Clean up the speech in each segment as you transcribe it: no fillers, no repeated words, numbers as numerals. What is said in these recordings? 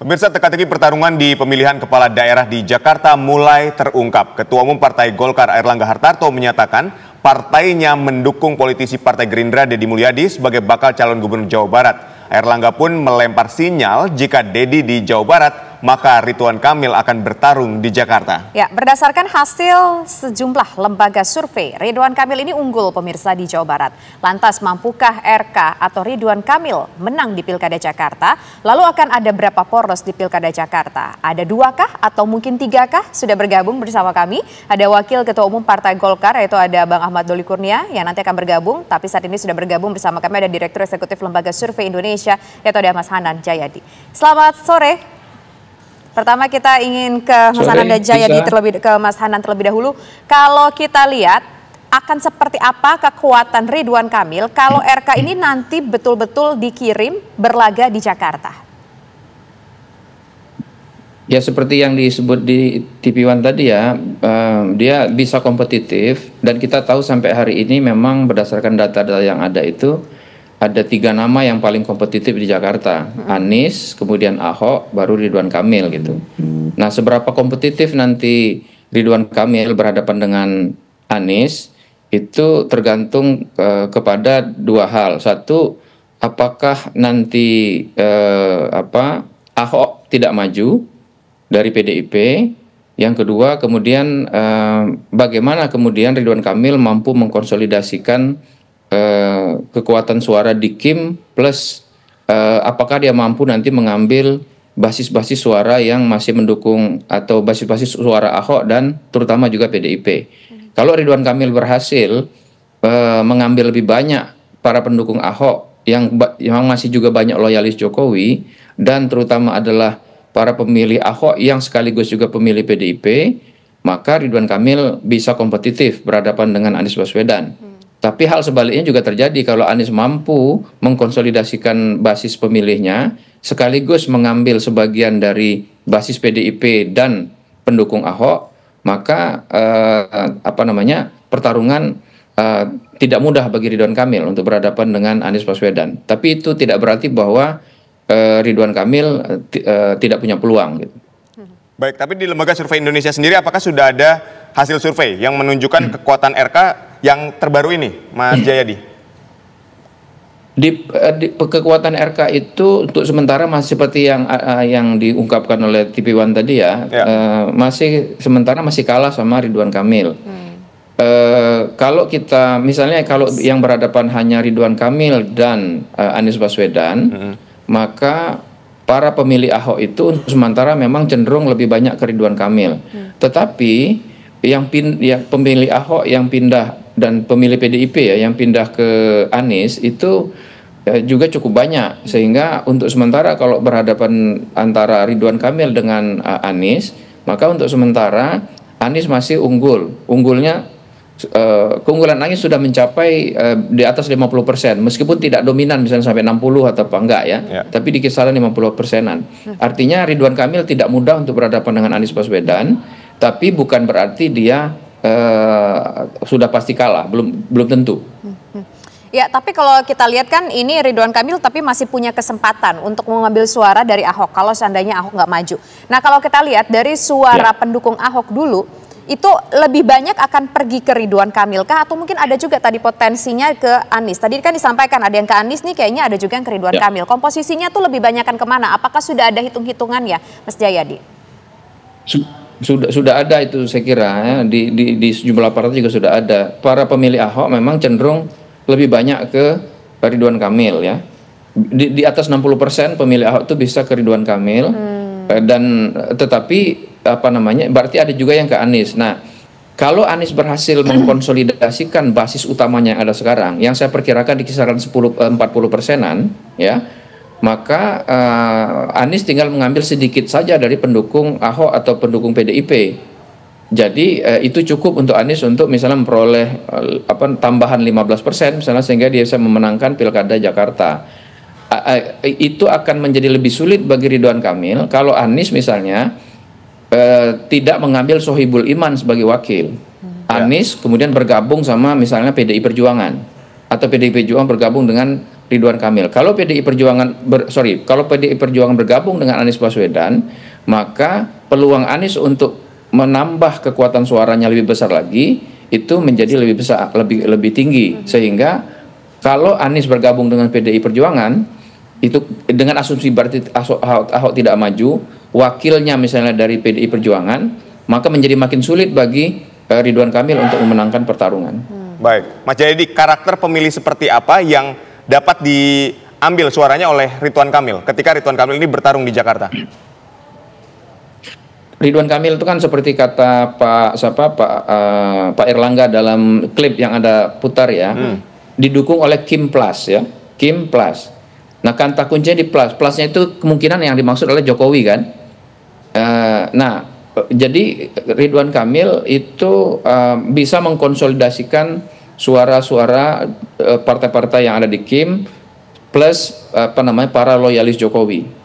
Pemirsa, teka-teki pertarungan di pemilihan kepala daerah di Jakarta mulai terungkap. Ketua Umum Partai Golkar Airlangga Hartarto menyatakan partainya mendukung politisi Partai Gerindra Deddy Mulyadi sebagai bakal calon gubernur Jawa Barat. Airlangga pun melempar sinyal jika Deddy di Jawa Barat, maka Ridwan Kamil akan bertarung di Jakarta. Ya, berdasarkan hasil sejumlah lembaga survei, Ridwan Kamil ini unggul pemirsa di Jawa Barat. Lantas mampukah RK atau Ridwan Kamil menang di Pilkada Jakarta? Lalu akan ada berapa poros di Pilkada Jakarta? Ada 2 atau mungkin 3? Sudah bergabung bersama kami. Ada Wakil Ketua Umum Partai Golkar, yaitu ada Bang Ahmad Doli Kurnia yang nanti akan bergabung. Tapi saat ini sudah bergabung bersama kami ada Direktur Eksekutif Lembaga Survei Indonesia, yaitu ada Mas Hanan Jayadi. Selamat sore. Pertama kita ingin ke Mas Hanan Jayadi Mas Hanan terlebih dahulu. Kalau kita lihat akan seperti apa kekuatan Ridwan Kamil kalau RK ini nanti betul-betul dikirim berlaga di Jakarta? Ya seperti yang disebut di TV One tadi ya, dia bisa kompetitif dan kita tahu sampai hari ini memang berdasarkan data-data yang ada itu ada 3 nama yang paling kompetitif di Jakarta, Anies, kemudian Ahok, baru Ridwan Kamil gitu. Nah, seberapa kompetitif nanti Ridwan Kamil berhadapan dengan Anies itu tergantung kepada 2 hal. Satu, apakah nanti Ahok tidak maju dari PDIP? Yang kedua, kemudian bagaimana kemudian Ridwan Kamil mampu mengkonsolidasikan kekuatan suara di Kim plus apakah dia mampu nanti mengambil basis-basis suara yang masih mendukung atau basis-basis suara Ahok dan terutama juga PDIP. Kalau Ridwan Kamil berhasil mengambil lebih banyak para pendukung Ahok yang masih juga banyak loyalis Jokowi dan terutama adalah para pemilih Ahok yang sekaligus juga pemilih PDIP, maka Ridwan Kamil bisa kompetitif berhadapan dengan Anies Baswedan. Tapi hal sebaliknya juga terjadi kalau Anies mampu mengkonsolidasikan basis pemilihnya sekaligus mengambil sebagian dari basis PDIP dan pendukung Ahok, maka pertarungan tidak mudah bagi Ridwan Kamil untuk berhadapan dengan Anies Baswedan. Tapi itu tidak berarti bahwa Ridwan Kamil tidak punya peluang gitu. Baik, tapi di Lembaga Survei Indonesia sendiri apakah sudah ada hasil survei yang menunjukkan kekuatan RK yang terbaru ini, Mas Jayadi? Di kekuatan RK itu untuk sementara masih seperti yang diungkapkan oleh TV One tadi ya. Sementara masih kalah sama Ridwan Kamil. Kalau kita misalnya kalau yang berhadapan hanya Ridwan Kamil dan Anies Baswedan, maka para pemilih Ahok itu untuk sementara memang cenderung lebih banyak ke Ridwan Kamil. Tetapi yang pemilih Ahok yang pindah dan pemilih PDIP ya yang pindah ke Anies itu juga cukup banyak, sehingga untuk sementara kalau berhadapan antara Ridwan Kamil dengan Anies, maka untuk sementara Anies masih keunggulan Anies sudah mencapai di atas 50%, meskipun tidak dominan misalnya sampai 60 atau apa enggak ya. Tapi di kisaran 50%-an. Artinya Ridwan Kamil tidak mudah untuk berhadapan dengan Anies Baswedan, tapi bukan berarti dia sudah pasti kalah, belum tentu. Ya, tapi kalau kita lihat kan ini Ridwan Kamil tapi masih punya kesempatan untuk mengambil suara dari Ahok kalau seandainya Ahok nggak maju. Nah, kalau kita lihat dari suara pendukung Ahok dulu, itu lebih banyak akan pergi ke Ridwan Kamil kah? Atau mungkin ada juga tadi potensinya ke Anies? Tadi kan disampaikan ada yang ke Anies nih, kayaknya ada juga yang ke Ridwan Kamil. Komposisinya tuh lebih banyak kan kemana? Apakah sudah ada hitung-hitungannya, Mas Jayadi? Sudah ada itu saya kira ya. Di sejumlah partai juga sudah ada. Para pemilih Ahok memang cenderung lebih banyak ke Ridwan Kamil ya. Di atas 60% pemilih Ahok itu bisa ke Ridwan Kamil. Dan tetapi berarti ada juga yang ke Anies. Nah, kalau Anies berhasil mengkonsolidasikan basis utamanya yang ada sekarang, yang saya perkirakan di kisaran 40%-an ya, maka Anies tinggal mengambil sedikit saja dari pendukung Ahok atau pendukung PDIP. Jadi itu cukup untuk Anies untuk misalnya memperoleh tambahan 15% misalnya, sehingga dia bisa memenangkan Pilkada Jakarta. Itu akan menjadi lebih sulit bagi Ridwan Kamil kalau Anies misalnya tidak mengambil Sohibul Iman sebagai wakil. Anies kemudian bergabung sama misalnya PDI Perjuangan, atau PDI Perjuangan bergabung dengan Ridwan Kamil. Kalau kalau PDI Perjuangan bergabung dengan Anies Baswedan, maka peluang Anies untuk menambah kekuatan suaranya lebih besar lagi itu menjadi lebih tinggi, sehingga kalau Anies bergabung dengan PDI Perjuangan itu dengan asumsi berarti Ahok tidak maju, wakilnya misalnya dari PDI Perjuangan, maka menjadi makin sulit bagi Ridwan Kamil untuk memenangkan pertarungan. Baik, Mas Jayadi, karakter pemilih seperti apa yang dapat diambil suaranya oleh Ridwan Kamil ketika Ridwan Kamil ini bertarung di Jakarta? Ridwan Kamil itu kan seperti kata Pak Erlangga dalam klip yang Anda putar ya, didukung oleh Kim Plus ya, Kim Plus. Nah, kata kuncinya di plus, plusnya itu kemungkinan yang dimaksud oleh Jokowi kan. Jadi Ridwan Kamil itu bisa mengkonsolidasikan suara-suara partai-partai yang ada di Kim plus para loyalis Jokowi.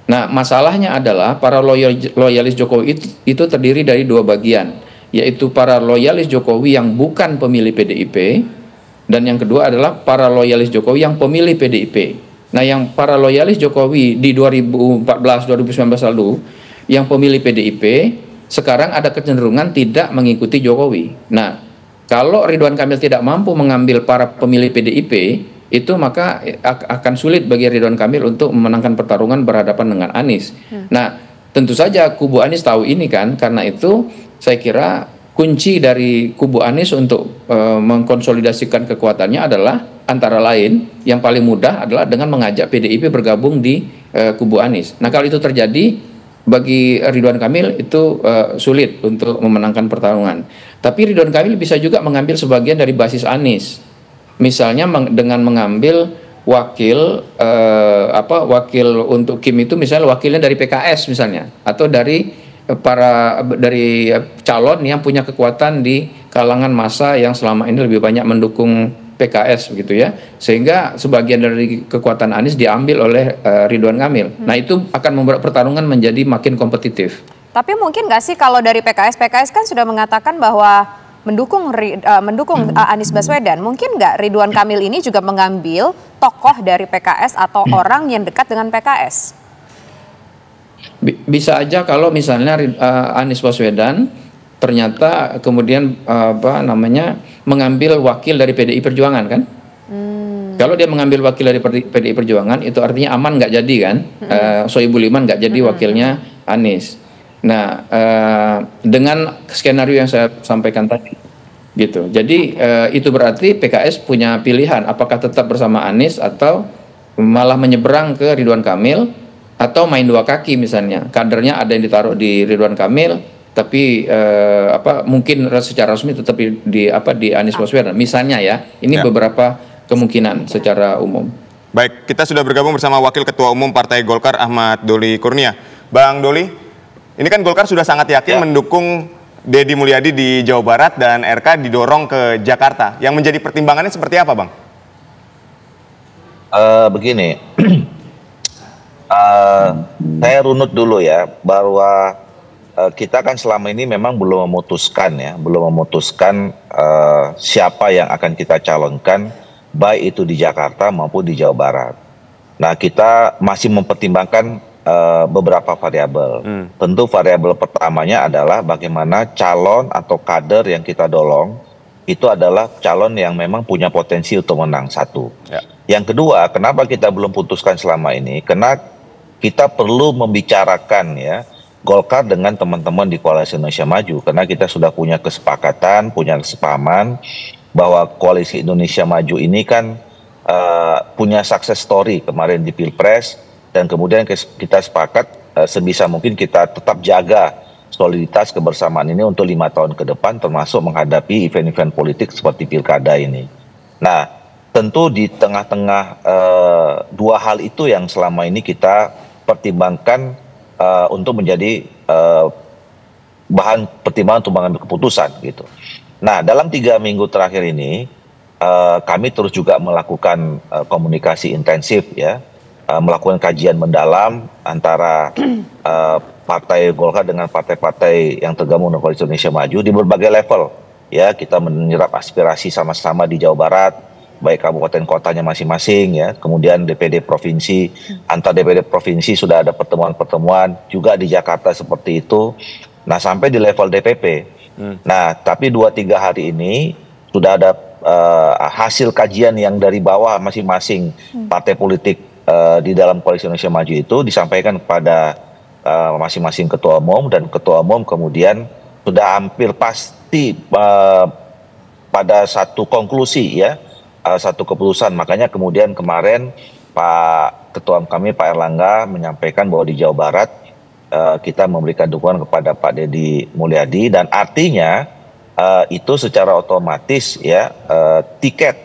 Nah, masalahnya adalah para loyalis Jokowi itu terdiri dari dua bagian, yaitu para loyalis Jokowi yang bukan pemilih PDIP, dan yang kedua adalah para loyalis Jokowi yang pemilih PDIP. Nah, yang para loyalis Jokowi di 2014-2019 lalu, yang pemilih PDIP, sekarang ada kecenderungan tidak mengikuti Jokowi. Nah, kalau Ridwan Kamil tidak mampu mengambil para pemilih PDIP, itu maka akan sulit bagi Ridwan Kamil untuk memenangkan pertarungan berhadapan dengan Anies. Nah, tentu saja kubu Anies tahu ini kan, karena itu saya kira kunci dari kubu Anies untuk mengkonsolidasikan kekuatannya adalah antara lain yang paling mudah adalah dengan mengajak PDIP bergabung di kubu Anies. Nah, kalau itu terjadi bagi Ridwan Kamil itu sulit untuk memenangkan pertarungan. Tapi Ridwan Kamil bisa juga mengambil sebagian dari basis Anies. Misalnya dengan mengambil wakil untuk Kim itu misalnya wakilnya dari PKS misalnya, atau dari calon yang punya kekuatan di kalangan massa yang selama ini lebih banyak mendukung PKS begitu ya, sehingga sebagian dari kekuatan Anies diambil oleh Ridwan Kamil. Nah, itu akan membuat pertarungan menjadi makin kompetitif. Tapi mungkin nggak sih kalau dari PKS kan sudah mengatakan bahwa mendukung Anies Baswedan, mungkin nggak Ridwan Kamil ini juga mengambil tokoh dari PKS atau orang yang dekat dengan PKS? Bisa aja kalau misalnya Anies Baswedan ternyata kemudian mengambil wakil dari PDI Perjuangan kan? Kalau dia mengambil wakil dari PDI Perjuangan, itu artinya Aman nggak jadi kan? Sohibul Iman nggak jadi wakilnya Anies. Nah, dengan skenario yang saya sampaikan tadi, gitu. Jadi itu berarti PKS punya pilihan, apakah tetap bersama Anies atau malah menyeberang ke Ridwan Kamil, atau main dua kaki misalnya. Kadernya ada yang ditaruh di Ridwan Kamil, tapi mungkin secara resmi tetap di Anies Baswedan. Misalnya ya, ini beberapa kemungkinan secara umum. Baik, kita sudah bergabung bersama Wakil Ketua Umum Partai Golkar Ahmad Doli Kurnia. Bang Doli, ini kan Golkar sudah sangat yakin mendukung Deddy Mulyadi di Jawa Barat dan RK didorong ke Jakarta. Yang menjadi pertimbangannya seperti apa, Bang? Begini, saya runut dulu ya, bahwa kita kan selama ini memang belum memutuskan siapa yang akan kita calonkan, baik itu di Jakarta maupun di Jawa Barat. Nah, kita masih mempertimbangkan beberapa variabel. Tentu variabel pertamanya adalah bagaimana calon atau kader yang kita dorong itu adalah calon yang memang punya potensi untuk menang, satu. Yang kedua, kenapa kita belum putuskan selama ini? Karena kita perlu membicarakan ya Golkar dengan teman-teman di Koalisi Indonesia Maju, karena kita sudah punya kesepakatan, punya kesepahaman bahwa Koalisi Indonesia Maju ini kan punya success story kemarin di Pilpres. Dan kemudian kita sepakat sebisa mungkin kita tetap jaga soliditas kebersamaan ini untuk 5 tahun ke depan, termasuk menghadapi event-event politik seperti pilkada ini. Nah, tentu di tengah-tengah dua hal itu yang selama ini kita pertimbangkan untuk menjadi bahan pertimbangan untuk mengambil keputusan gitu. Nah, dalam 3 minggu terakhir ini kami terus juga melakukan komunikasi intensif ya. Melakukan kajian mendalam antara Partai Golkar dengan partai-partai yang tergabung dengan Koalisi Indonesia Maju di berbagai level. Ya, kita menyerap aspirasi sama-sama di Jawa Barat, baik kabupaten kotanya masing-masing ya, kemudian DPD provinsi, antar DPD provinsi sudah ada pertemuan-pertemuan, juga di Jakarta seperti itu. Nah, sampai di level DPP. Nah, tapi 2-3 hari ini sudah ada hasil kajian yang dari bawah masing-masing partai politik di dalam Koalisi Indonesia Maju itu disampaikan kepada masing-masing ketua umum, dan ketua umum kemudian sudah hampir pasti pada satu konklusi ya, satu keputusan. Makanya kemudian kemarin Pak Ketua kami Pak Airlangga menyampaikan bahwa di Jawa Barat kita memberikan dukungan kepada Pak Deddy Mulyadi, dan artinya itu secara otomatis ya, tiket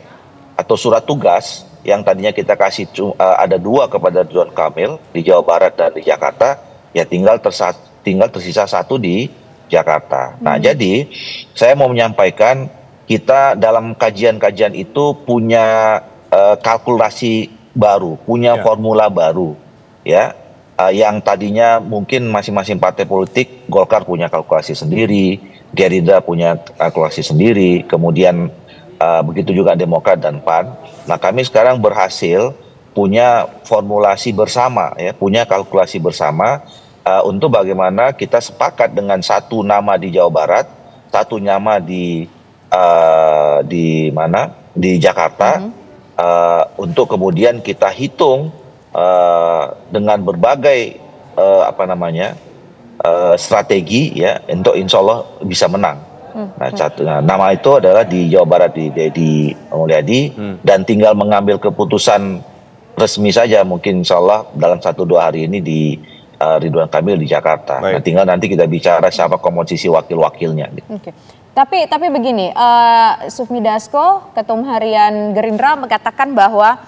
atau surat tugas yang tadinya kita kasih ada 2 kepada Ridwan Kamil di Jawa Barat dan di Jakarta, ya tinggal tersisa 1 di Jakarta. Nah, jadi saya mau menyampaikan kita dalam kajian-kajian itu punya kalkulasi baru, punya formula baru ya, yang tadinya mungkin masing-masing partai politik, Golkar punya kalkulasi sendiri, Gerindra punya kalkulasi sendiri, kemudian begitu juga Demokrat dan PAN. Nah, kami sekarang berhasil punya formulasi bersama ya, punya kalkulasi bersama untuk bagaimana kita sepakat dengan 1 nama di Jawa Barat, 1 nama di Jakarta, untuk kemudian kita hitung dengan berbagai strategi ya, untuk insya Allah bisa menang. Nah, nama itu adalah di Jawa Barat di Deddy Mulyadi, dan tinggal mengambil keputusan resmi saja mungkin insya Allah dalam 1-2 hari ini di Ridwan Kamil di Jakarta. Nah, tinggal nanti kita bicara siapa komposisi wakil-wakilnya. Oke. Tapi begini, Sufmi Dasko, Ketum Harian Gerindra mengatakan bahwa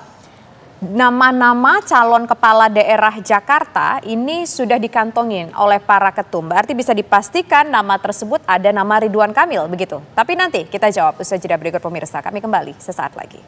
nama-nama calon kepala daerah Jakarta ini sudah dikantongin oleh para ketum. Berarti bisa dipastikan nama tersebut ada nama Ridwan Kamil begitu. Tapi nanti kita jawab usai jeda berikut pemirsa. Kami kembali sesaat lagi.